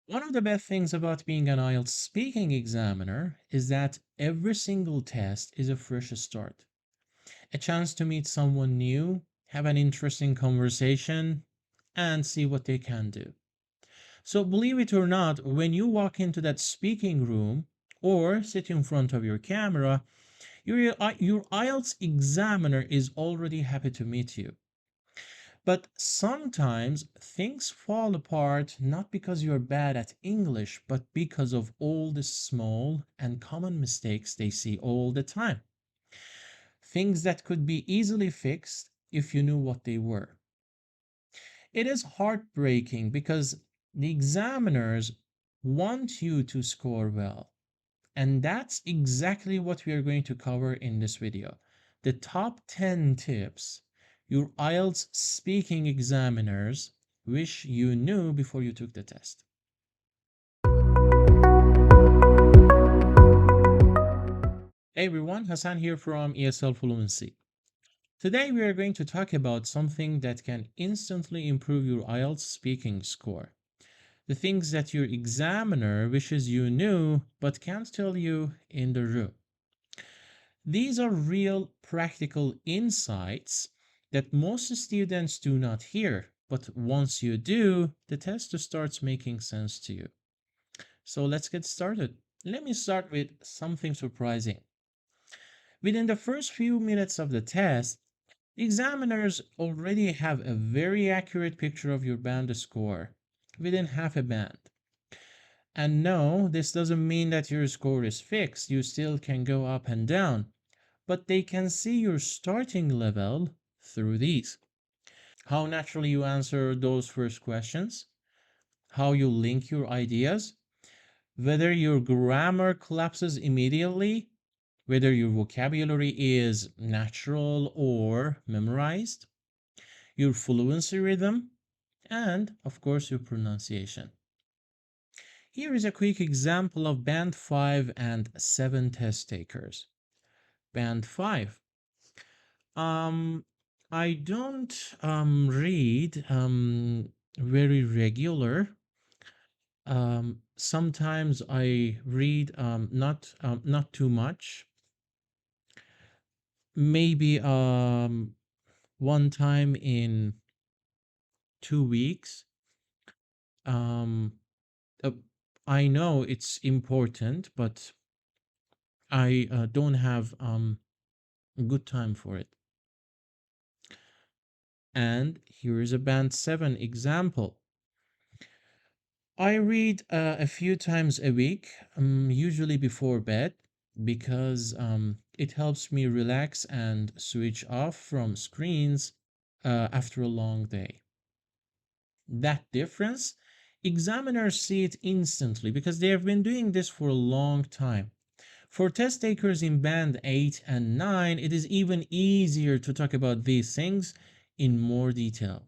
One of the best things about being an IELTS speaking examiner is that every single test is a fresh start, a chance to meet someone new, have an interesting conversation, and see what they can do. So, believe it or not, when you walk into that speaking room or sit in front of your camera, your IELTS examiner is already happy to meet you. But sometimes things fall apart not because you're bad at English, but because of all the small and common mistakes they see all the time. Things that could be easily fixed if you knew what they were. It is heartbreaking because the examiners want you to score well. And that's exactly what we are going to cover in this video. The top 10 tips your IELTS speaking examiners wish you knew before you took the test. Hey everyone, Hassan here from ESL Fluency. Today we are going to talk about something that can instantly improve your IELTS speaking score. The things that your examiner wishes you knew but can't tell you in the room. These are real practical insights that most students do not hear, but once you do, the test starts making sense to you. So let's get started. Let me start with something surprising. Within the first few minutes of the test, the examiners already have a very accurate picture of your band score within half a band. And no, this doesn't mean that your score is fixed. You still can go up and down, but they can see your starting level through these. How naturally you answer those first questions, how you link your ideas, whether your grammar collapses immediately, whether your vocabulary is natural or memorized, your fluency rhythm, and of course your pronunciation. Here is a quick example of band 5 and 7 test takers. Band 5. Um, I don't read very regular. Sometimes I read not too much. Maybe one time in 2 weeks. Um, uh, I know it's important, but I don't have good time for it. And here is a band 7 example. I read a few times a week, usually before bed, because it helps me relax and switch off from screens after a long day. That difference, examiners see it instantly because they have been doing this for a long time. For test takers in band 8 and 9, it is even easier to talk about these things in more detail.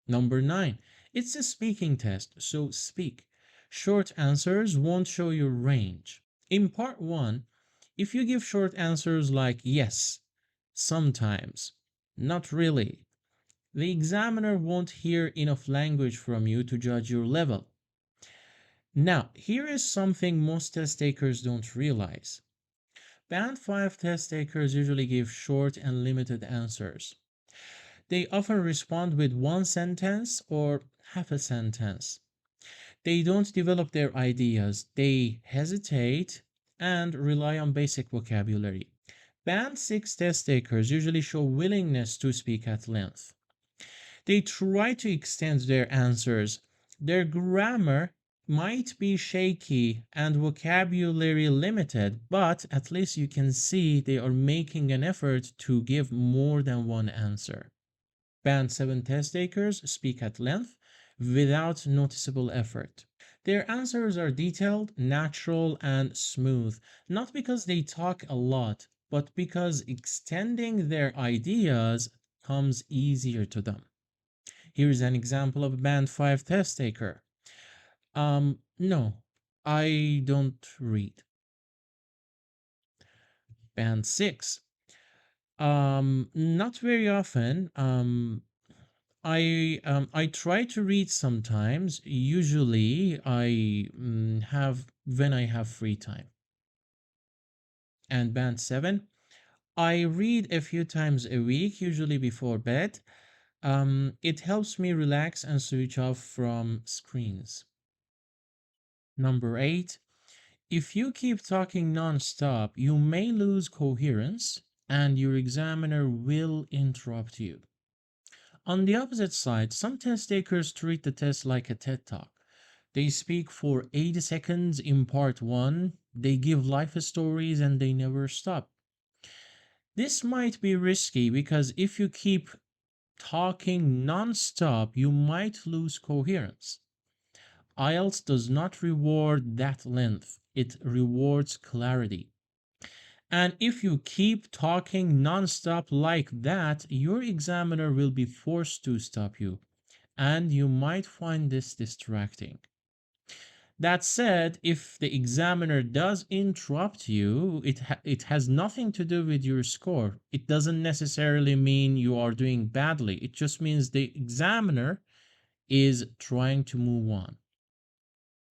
Number 9, it's a speaking test, so speak. Short answers won't show your range. In part 1, if you give short answers like yes, sometimes, not really, the examiner won't hear enough language from you to judge your level. Now, here is something most test takers don't realize. Band 5 test takers usually give short and limited answers. They often respond with one sentence or half a sentence. They don't develop their ideas, they hesitate and rely on basic vocabulary. Band 6 test takers usually show willingness to speak at length. They try to extend their answers. Their grammar might be shaky and vocabulary limited, but at least you can see they are making an effort to give more than one answer. Band 7 test takers speak at length without noticeable effort. Their answers are detailed, natural, and smooth, not because they talk a lot, but because extending their ideas comes easier to them. Here's an example of a band 5 test taker. No, I don't read. Band 6. Not very often. I try to read sometimes. Usually I have when I have free time. And band 7, I read a few times a week, usually before bed. It helps me relax and switch off from screens. Number 8, if you keep talking non-stop, you may lose coherence and your examiner will interrupt you. On the opposite side, some test takers treat the test like a TED talk. They speak for 80 seconds in part 1, they give life stories, and they never stop. This might be risky because if you keep talking non-stop, you might lose coherence. IELTS does not reward that length, it rewards clarity. And if you keep talking non-stop like that, your examiner will be forced to stop you, and you might find this distracting. That said, if the examiner does interrupt you, it has nothing to do with your score. It doesn't necessarily mean you are doing badly. It just means the examiner is trying to move on.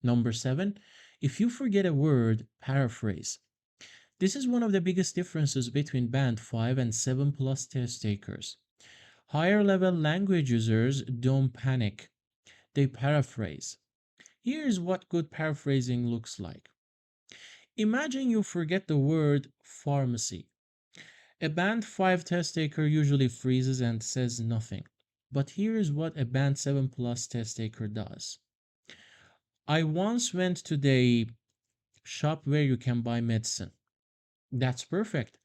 Number 7, if you forget a word, paraphrase. This is one of the biggest differences between band 5 and 7 plus test takers. Higher level language users don't panic, they paraphrase. Here's what good paraphrasing looks like. Imagine you forget the word pharmacy. A band 5 test taker usually freezes and says nothing. But here's what a band 7 plus test taker does. I once went to the shop where you can buy medicine. That's perfect.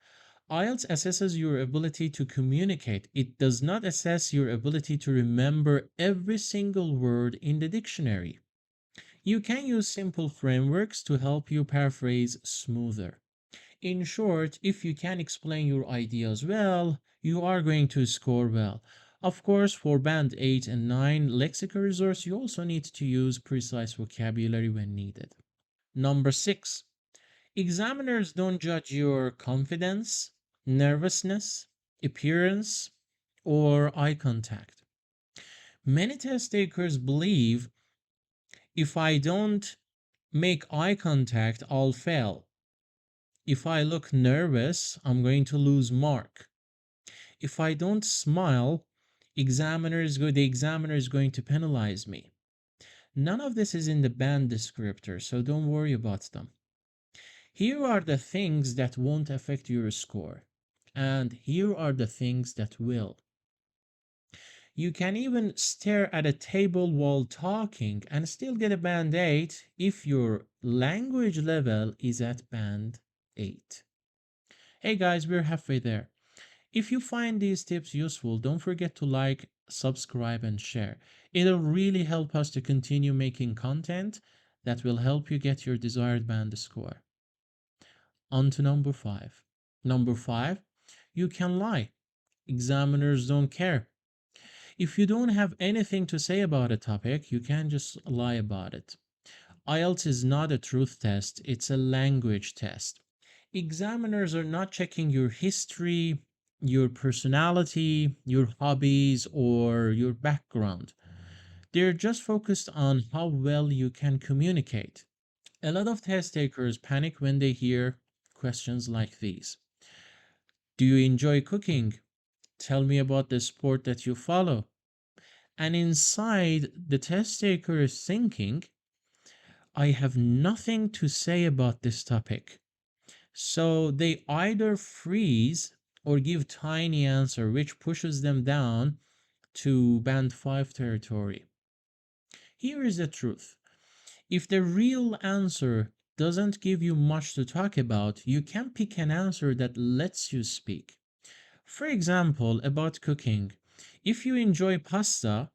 IELTS assesses your ability to communicate. It does not assess your ability to remember every single word in the dictionary. You can use simple frameworks to help you paraphrase smoother. In short, if you can explain your ideas well, you are going to score well. Of course, for band 8 and 9 lexical resource, you also need to use precise vocabulary when needed. Number 6, examiners don't judge your confidence, nervousness, appearance, or eye contact. Many test takers believe if I don't make eye contact, I'll fail. If I look nervous, I'm going to lose mark. If I don't smile, the examiner is going to penalize me. None of this is in the band descriptor, so don't worry about them. Here are the things that won't affect your score, and here are the things that will. You can even stare at a table while talking and still get a band 8 if your language level is at band 8. Hey guys, we're halfway there. If you find these tips useful, don't forget to like, subscribe, and share. It'll really help us to continue making content that will help you get your desired band score. On to number 5. Number 5, you can lie. Examiners don't care. If you don't have anything to say about a topic, you can just lie about it. IELTS is not a truth test, it's a language test. Examiners are not checking your history, your personality, your hobbies, or your background. They're just focused on how well you can communicate. A lot of test takers panic when they hear questions like these. Do you enjoy cooking? Tell me about the sport that you follow. And inside, the test taker is thinking, I have nothing to say about this topic. So they either freeze or give tiny answer, which pushes them down to band 5 territory. Here is the truth. If the real answer doesn't give you much to talk about, you can pick an answer that lets you speak. For example, about cooking. If you enjoy pasta,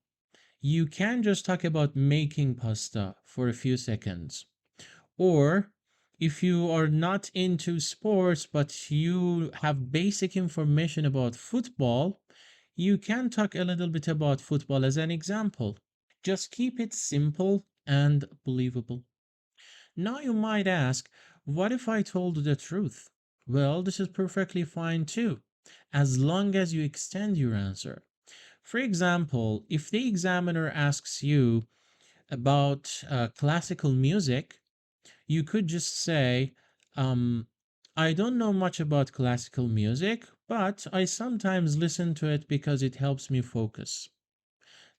you can just talk about making pasta for a few seconds. Or if you are not into sports but you have basic information about football, you can talk a little bit about football as an example. Just keep it simple and believable. Now you might ask, what if I told the truth? Well, this is perfectly fine too, as long as you extend your answer. For example, if the examiner asks you about classical music, you could just say, um, I don't know much about classical music, but I sometimes listen to it because it helps me focus.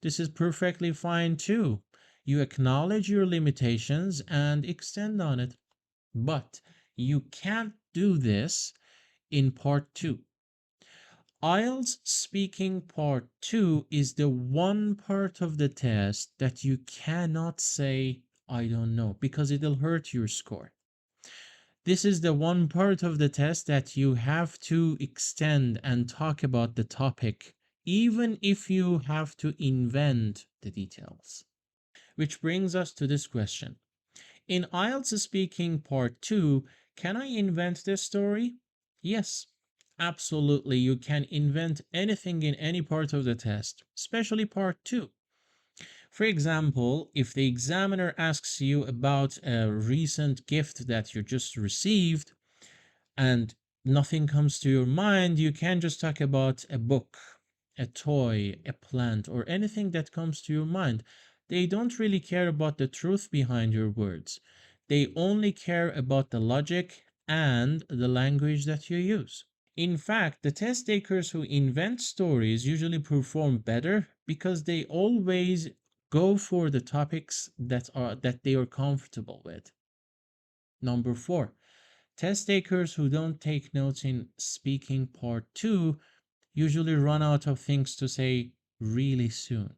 This is perfectly fine too. You acknowledge your limitations and extend on it. But you can't do this in part two. IELTS speaking part two is the one part of the test that you cannot say, I don't know, because it'll hurt your score. This is the one part of the test that you have to extend and talk about the topic, even if you have to invent the details. Which brings us to this question. In IELTS Speaking Part 2, can I invent this story? Yes, absolutely. You can invent anything in any part of the test, especially Part 2. For example, if the examiner asks you about a recent gift that you just received and nothing comes to your mind, you can just talk about a book, a toy, a plant, or anything that comes to your mind. They don't really care about the truth behind your words. They only care about the logic and the language that you use. In fact, the test takers who invent stories usually perform better because they always go for the topics that they are comfortable with. Number 4, test takers who don't take notes in speaking part 2 usually run out of things to say really soon.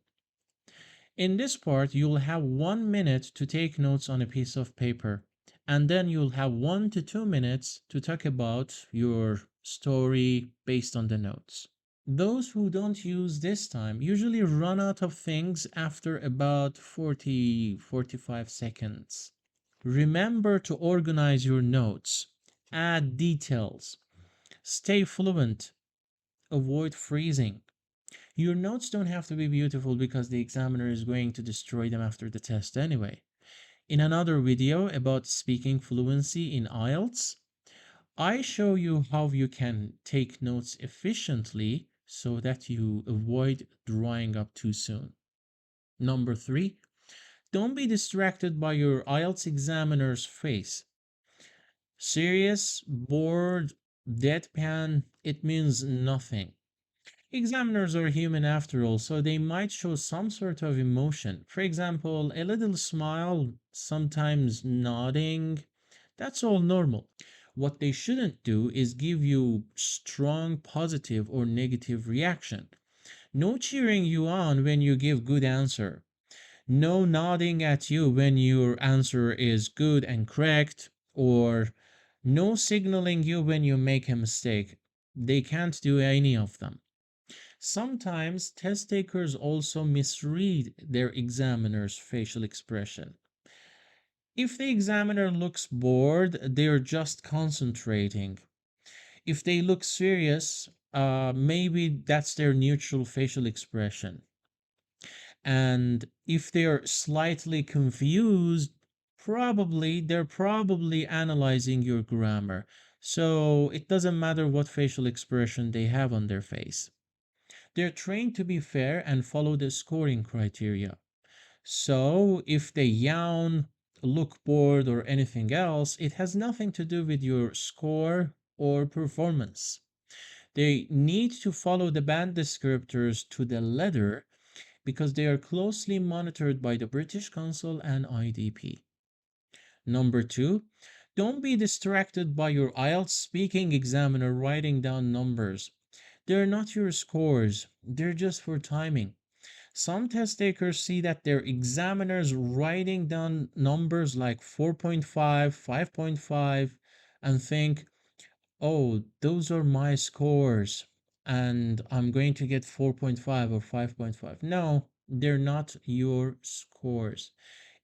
In this part, you'll have 1 minute to take notes on a piece of paper, and then you'll have 1 to 2 minutes to talk about your story based on the notes. Those who don't use this time usually run out of things after about 45 seconds. Remember to organize your notes, add details, stay fluent, avoid freezing. Your notes don't have to be beautiful because the examiner is going to destroy them after the test anyway. In another video about speaking fluency in IELTS, I show you how you can take notes efficiently so that you avoid drying up too soon. Number 3, don't be distracted by your IELTS examiner's face. Serious, bored, deadpan, it means nothing. Examiners are human after all, so they might show some sort of emotion. For example, a little smile, sometimes nodding. That's all normal. What they shouldn't do is give you strong positive or negative reaction. No cheering you on when you give good answer. No nodding at you when your answer is good and correct, or no signaling you when you make a mistake. They can't do any of them. Sometimes test takers also misread their examiner's facial expression. If the examiner looks bored, they're just concentrating. If they look serious, maybe that's their neutral facial expression. And if they're slightly confused, they're probably analyzing your grammar. So it doesn't matter what facial expression they have on their face. They're trained to be fair and follow the scoring criteria. So if they yawn, look bored, or anything else, it has nothing to do with your score or performance. They need to follow the band descriptors to the letter because they are closely monitored by the British Council and IDP. Number 2, don't be distracted by your IELTS speaking examiner writing down numbers. They're not your scores, they're just for timing. Some test takers see that their examiners writing down numbers like 4.5, 5.5, and think, oh, those are my scores, and I'm going to get 4.5 or 5.5. No, they're not your scores.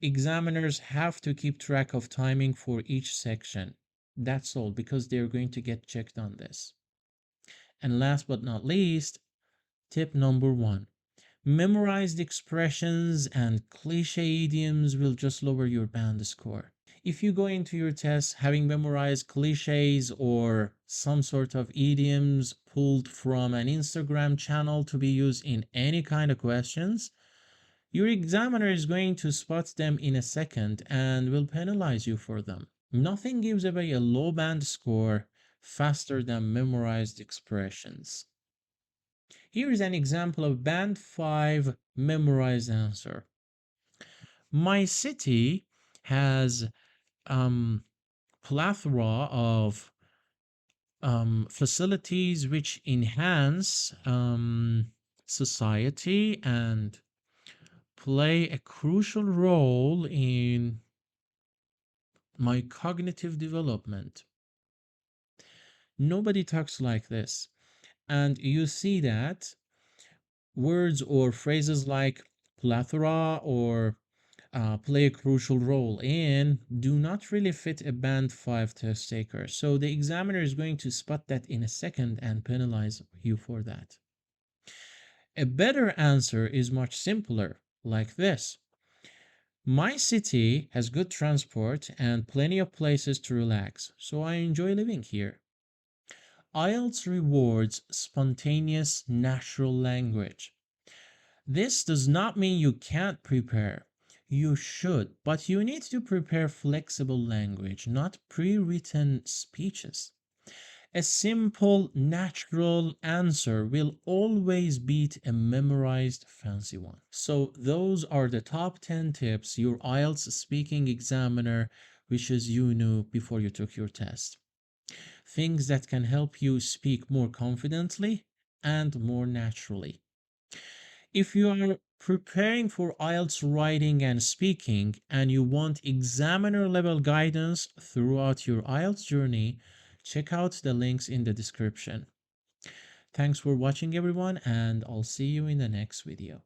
Examiners have to keep track of timing for each section. That's all, because they're going to get checked on this. And last but not least, tip number 1. Memorized expressions and cliche idioms will just lower your band score. If you go into your test having memorized cliches or some sort of idioms pulled from an Instagram channel to be used in any kind of questions, your examiner is going to spot them in a second and will penalize you for them. Nothing gives away a low band score faster than memorized expressions. Here is an example of band 5 memorized answer. My city has plethora of facilities which enhance society and play a crucial role in my cognitive development. Nobody talks like this. And you see that words or phrases like plethora or play a crucial role in do not really fit a band 5 test taker. So the examiner is going to spot that in a second and penalize you for that. A better answer is much simpler, like this. My city has good transport and plenty of places to relax, so I enjoy living here. IELTS rewards spontaneous, natural language. This does not mean you can't prepare. You should, but you need to prepare flexible language, not pre written speeches. A simple, natural answer will always beat a memorized fancy one. So, those are the top 10 tips your IELTS speaking examiner wishes you knew before you took your test. Things that can help you speak more confidently and more naturally. If you are preparing for IELTS writing and speaking and you want examiner level guidance throughout your IELTS journey, check out the links in the description. Thanks for watching everyone, and I'll see you in the next video.